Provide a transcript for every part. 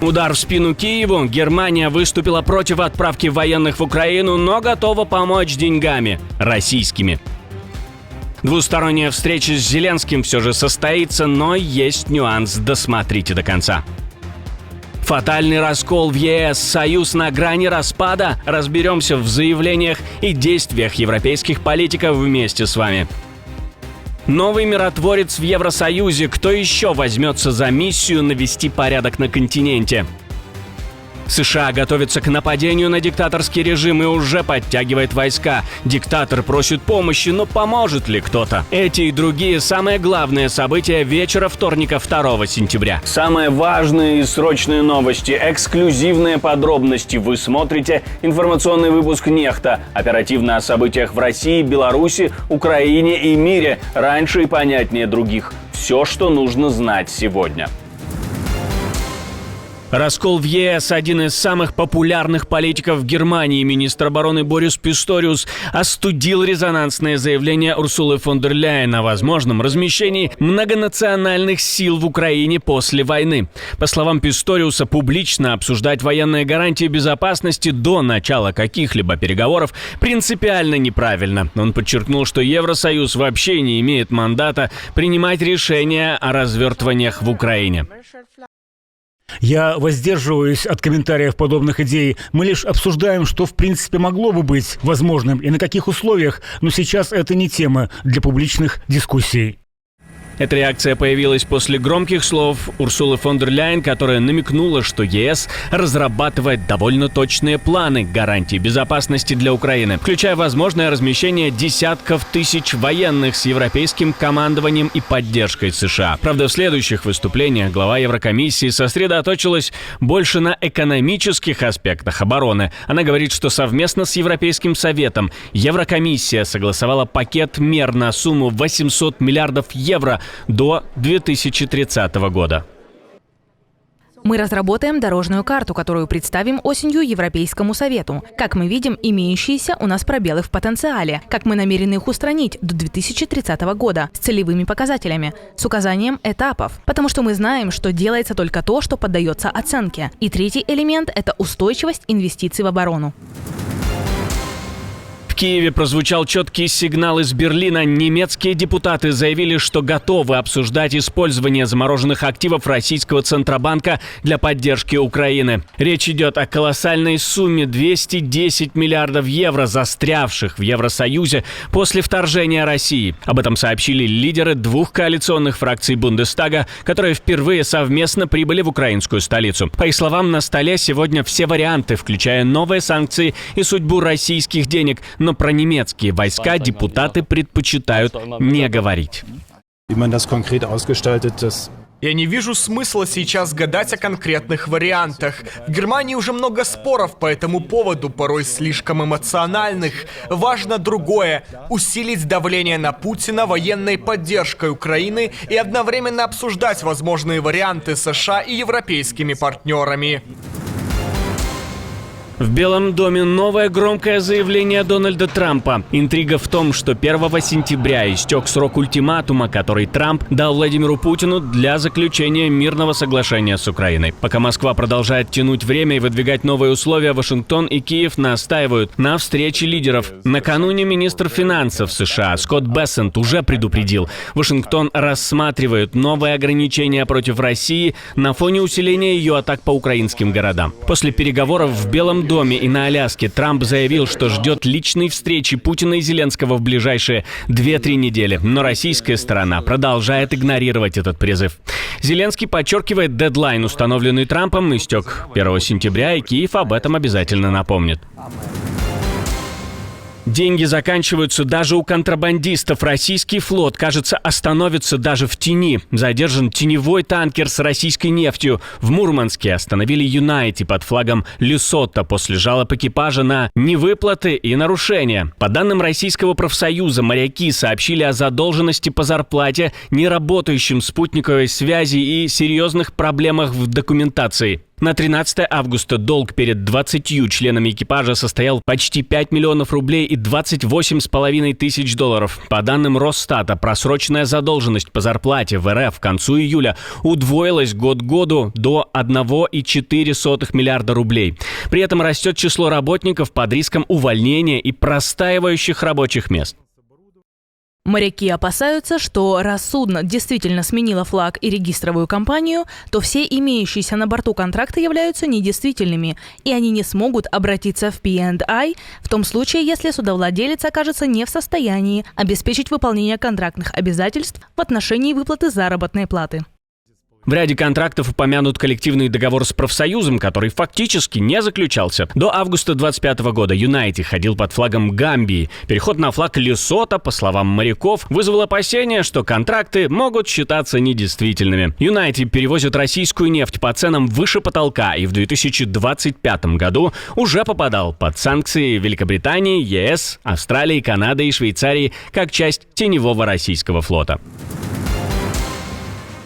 Удар в спину Киеву. Германия выступила против отправки военных в Украину, но готова помочь деньгами российскими. Двусторонняя встреча с Зеленским все же состоится, но есть нюанс, досмотрите до конца. Фатальный раскол в ЕС, союз на грани распада. Разберемся в заявлениях и действиях европейских политиков вместе с вами. Новый миротворец в Евросоюзе. Кто еще возьмется за миссию навести порядок на континенте? США готовится к нападению на диктаторский режим и уже подтягивает войска. Диктатор просит помощи, но поможет ли кто-то? Эти и другие самые главные события вечера вторника 2 сентября. Самые важные и срочные новости, эксклюзивные подробности. Вы смотрите информационный выпуск «Нехта». Оперативно о событиях в России, Беларуси, Украине и мире. Раньше и понятнее других. Все, что нужно знать сегодня. Раскол в ЕС. Один из самых популярных политиков в Германии, министр обороны Борис Писториус, остудил резонансное заявление Урсулы фон дер Ляйен о возможном размещении многонациональных сил в Украине после войны. По словам Писториуса, публично обсуждать военные гарантии безопасности до начала каких-либо переговоров принципиально неправильно. Он подчеркнул, что Евросоюз вообще не имеет мандата принимать решения о развертываниях в Украине. Я воздерживаюсь от комментариев подобных идей. Мы лишь обсуждаем, что в принципе могло бы быть возможным и на каких условиях, но сейчас это не тема для публичных дискуссий. Эта реакция появилась после громких слов Урсулы фон дер Ляйен, которая намекнула, что ЕС разрабатывает довольно точные планы гарантий безопасности для Украины, включая возможное размещение десятков тысяч военных с европейским командованием и поддержкой США. Правда, в следующих выступлениях глава Еврокомиссии сосредоточилась больше на экономических аспектах обороны. Она говорит, что совместно с Европейским Советом Еврокомиссия согласовала пакет мер на сумму 800 миллиардов евро до 2030 года. Мы разработаем дорожную карту, которую представим осенью Европейскому Совету. Как мы видим, имеющиеся у нас пробелы в потенциале, как мы намерены их устранить до 2030 года с целевыми показателями, с указанием этапов. Потому что мы знаем, что делается только то, что поддается оценке. И третий элемент – это устойчивость инвестиций в оборону. В Киеве прозвучал четкий сигнал из Берлина. Немецкие депутаты заявили, что готовы обсуждать использование замороженных активов российского Центробанка для поддержки Украины. Речь идет о колоссальной сумме 210 миллиардов евро, застрявших в Евросоюзе после вторжения России. Об этом сообщили лидеры двух коалиционных фракций Бундестага, которые впервые совместно прибыли в украинскую столицу. По их словам, на столе сегодня все варианты, включая новые санкции и судьбу российских денег. Но про немецкие войска депутаты предпочитают не говорить. Я не вижу смысла сейчас гадать о конкретных вариантах. В Германии уже много споров по этому поводу, порой слишком эмоциональных. Важно другое – усилить давление на Путина военной поддержкой Украины и одновременно обсуждать возможные варианты США и европейскими партнерами. В Белом доме новое громкое заявление Дональда Трампа. Интрига в том, что 1 сентября истек срок ультиматума, который Трамп дал Владимиру Путину для заключения мирного соглашения с Украиной. Пока Москва продолжает тянуть время и выдвигать новые условия, Вашингтон и Киев настаивают на встрече лидеров. Накануне министр финансов США Скотт Бессент уже предупредил, Вашингтон рассматривает новые ограничения против России на фоне усиления ее атак по украинским городам. После переговоров в Белом доме и на Аляске Трамп заявил, что ждет личной встречи Путина и Зеленского в ближайшие 2-3 недели. Но российская сторона продолжает игнорировать этот призыв. Зеленский подчеркивает, дедлайн, установленный Трампом, истек 1 сентября, и Киев об этом обязательно напомнит. Деньги заканчиваются даже у контрабандистов. Российский флот, кажется, остановится даже в тени. Задержан теневой танкер с российской нефтью. В Мурманске остановили Юнайти под флагом Лесото после жалоб экипажа на невыплаты и нарушения. По данным Российского профсоюза, моряки сообщили о задолженности по зарплате, неработающим спутниковой связи и серьезных проблемах в документации. На 13 августа долг перед 20 членами экипажа состоял почти 5 миллионов рублей и 28,5 тысяч долларов. По данным Росстата, просроченная задолженность по зарплате в РФ к концу июля удвоилась год к году до 1,4 миллиарда рублей. При этом растет число работников под риском увольнения и простаивающих рабочих мест. Моряки опасаются, что раз судно действительно сменило флаг и регистровую компанию, то все имеющиеся на борту контракты являются недействительными, и они не смогут обратиться в P&I в том случае, если судовладелец окажется не в состоянии обеспечить выполнение контрактных обязательств в отношении выплаты заработной платы. В ряде контрактов упомянут коллективный договор с профсоюзом, который фактически не заключался. До августа 2025 года Юнайти ходил под флагом Гамбии. Переход на флаг Лесото, по словам моряков, вызвал опасения, что контракты могут считаться недействительными. Юнайти перевозит российскую нефть по ценам выше потолка и в 2025 году уже попадал под санкции Великобритании, ЕС, Австралии, Канады и Швейцарии как часть теневого российского флота.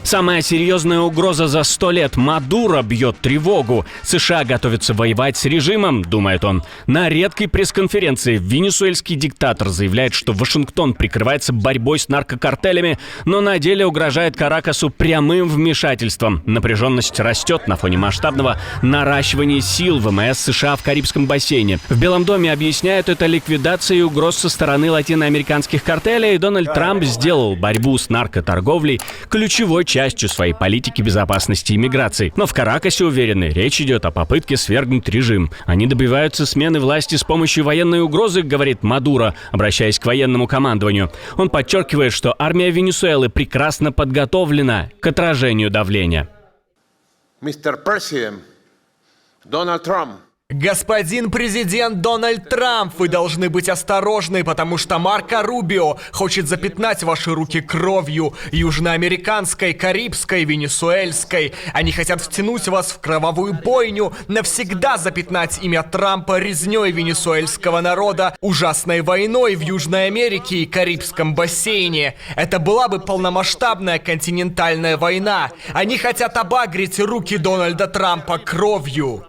Самая серьезная угроза за 100 лет. Мадуро бьет тревогу. США готовятся воевать с режимом, думает он. На редкой пресс-конференции венесуэльский диктатор заявляет, что Вашингтон прикрывается борьбой с наркокартелями, но на деле угрожает Каракасу прямым вмешательством. Напряженность растет на фоне масштабного наращивания сил ВМС США в Карибском бассейне. В Белом доме объясняют это ликвидацией угроз со стороны латиноамериканских картелей, и Дональд Трамп сделал борьбу с наркоторговлей ключевой частью своей политики безопасности и миграции. Но в Каракасе уверены, речь идет о попытке свергнуть режим. Они добиваются смены власти с помощью военной угрозы, говорит Мадуро, обращаясь к военному командованию. Он подчеркивает, что армия Венесуэлы прекрасно подготовлена к отражению давления. Mr. President, Donald Trump. Господин президент Дональд Трамп, вы должны быть осторожны, потому что Марко Рубио хочет запятнать ваши руки кровью южноамериканской, карибской, венесуэльской. Они хотят втянуть вас в кровавую бойню, навсегда запятнать имя Трампа резней венесуэльского народа, ужасной войной в Южной Америке и Карибском бассейне. Это была бы полномасштабная континентальная война. Они хотят обагрить руки Дональда Трампа кровью.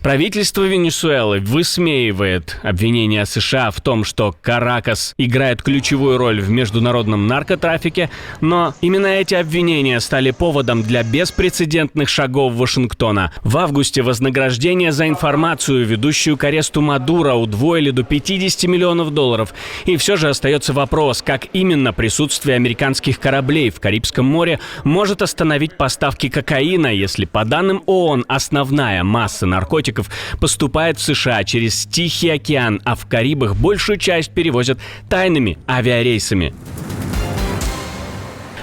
Правительство Венесуэлы высмеивает обвинения США в том, что Каракас играет ключевую роль в международном наркотрафике, но именно эти обвинения стали поводом для беспрецедентных шагов Вашингтона. В августе вознаграждение за информацию, ведущую к аресту Мадуро, удвоили до 50 миллионов долларов. И все же остается вопрос, как именно присутствие американских кораблей в Карибском море может остановить поставки кокаина, если, по данным ООН, основная масса наркотиков поступает в США через Тихий океан, а в Карибах большую часть перевозят тайными авиарейсами.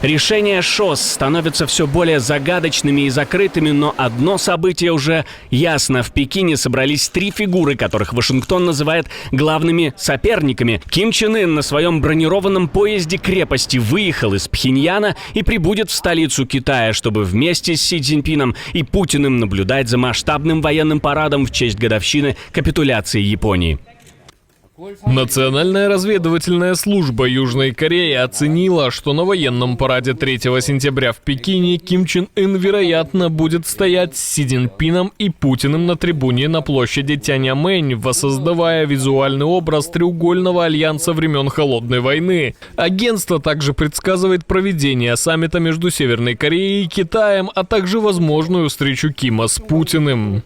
Решения ШОС становятся все более загадочными и закрытыми, но одно событие уже ясно. В Пекине собрались 3 фигуры, которых Вашингтон называет главными соперниками. Ким Чен Ын на своем бронированном поезде крепости выехал из Пхеньяна и прибудет в столицу Китая, чтобы вместе с Си Цзиньпином и Путиным наблюдать за масштабным военным парадом в честь годовщины капитуляции Японии. Национальная разведывательная служба Южной Кореи оценила, что на военном параде 3 сентября в Пекине Ким Чен Ын, вероятно, будет стоять с Си Цзиньпином и Путиным на трибуне на площади Тяньаньмэнь, воссоздавая визуальный образ треугольного альянса времен Холодной войны. Агентство также предсказывает проведение саммита между Северной Кореей и Китаем, а также возможную встречу Кима с Путиным.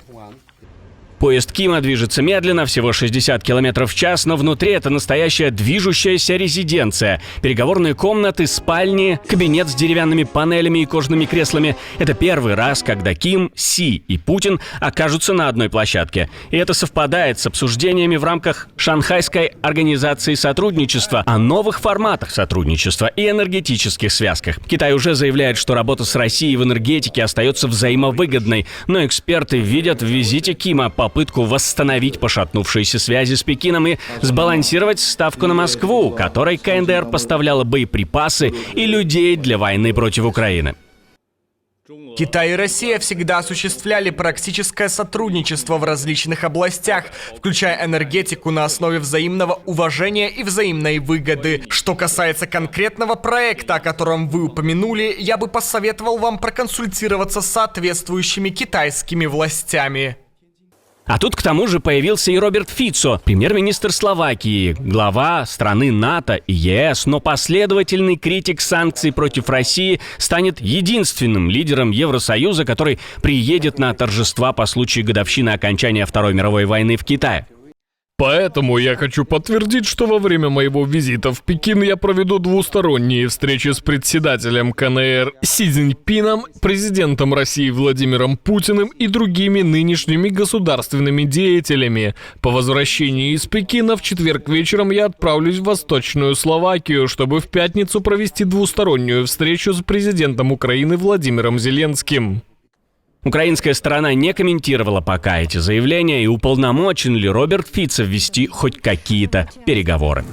Поезд Кима движется медленно, всего 60 км в час, но внутри это настоящая движущаяся резиденция. Переговорные комнаты, спальни, кабинет с деревянными панелями и кожаными креслами. Это первый раз, когда Ким, Си и Путин окажутся на одной площадке. И это совпадает с обсуждениями в рамках Шанхайской организации сотрудничества о новых форматах сотрудничества и энергетических связках. Китай уже заявляет, что работа с Россией в энергетике остается взаимовыгодной, но эксперты видят в визите Кима попытку восстановить пошатнувшиеся связи с Пекином и сбалансировать ставку на Москву, которой КНДР поставляла боеприпасы и людей для войны против Украины. Китай и Россия всегда осуществляли практическое сотрудничество в различных областях, включая энергетику на основе взаимного уважения и взаимной выгоды. Что касается конкретного проекта, о котором вы упомянули, я бы посоветовал вам проконсультироваться с соответствующими китайскими властями. А тут к тому же появился и Роберт Фицо, премьер-министр Словакии, глава страны НАТО и ЕС, но последовательный критик санкций против России, станет единственным лидером Евросоюза, который приедет на торжества по случаю годовщины окончания Второй мировой войны в Китае. Поэтому я хочу подтвердить, что во время моего визита в Пекин я проведу двусторонние встречи с председателем КНР Си Цзиньпином, президентом России Владимиром Путиным и другими нынешними государственными деятелями. По возвращении из Пекина в четверг вечером я отправлюсь в Восточную Словакию, чтобы в пятницу провести двустороннюю встречу с президентом Украины Владимиром Зеленским. Украинская сторона не комментировала пока эти заявления и уполномочен ли Роберт Фицо вести хоть какие-то переговоры.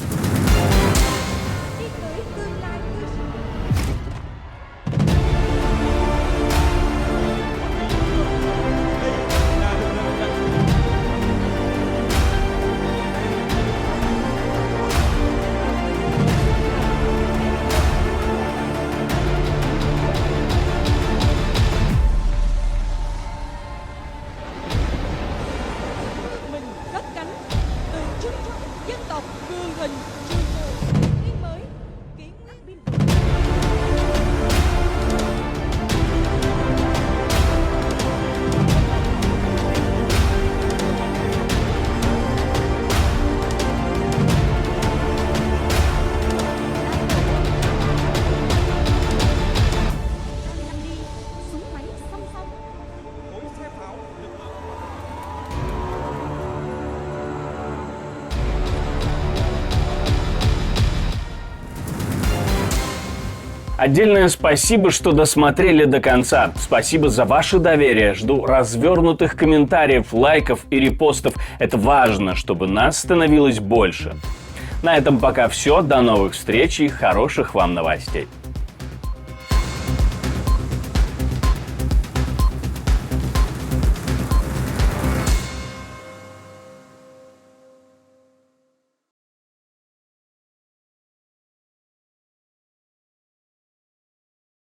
Mình cất cánh từ chân trong dân tộc cường hình trường tồn yên mới kiến biên. Súng máy song song. Отдельное спасибо, что досмотрели до конца. Спасибо за ваше доверие. Жду развернутых комментариев, лайков и репостов. Это важно, чтобы нас становилось больше. На этом пока все. До новых встреч и хороших вам новостей.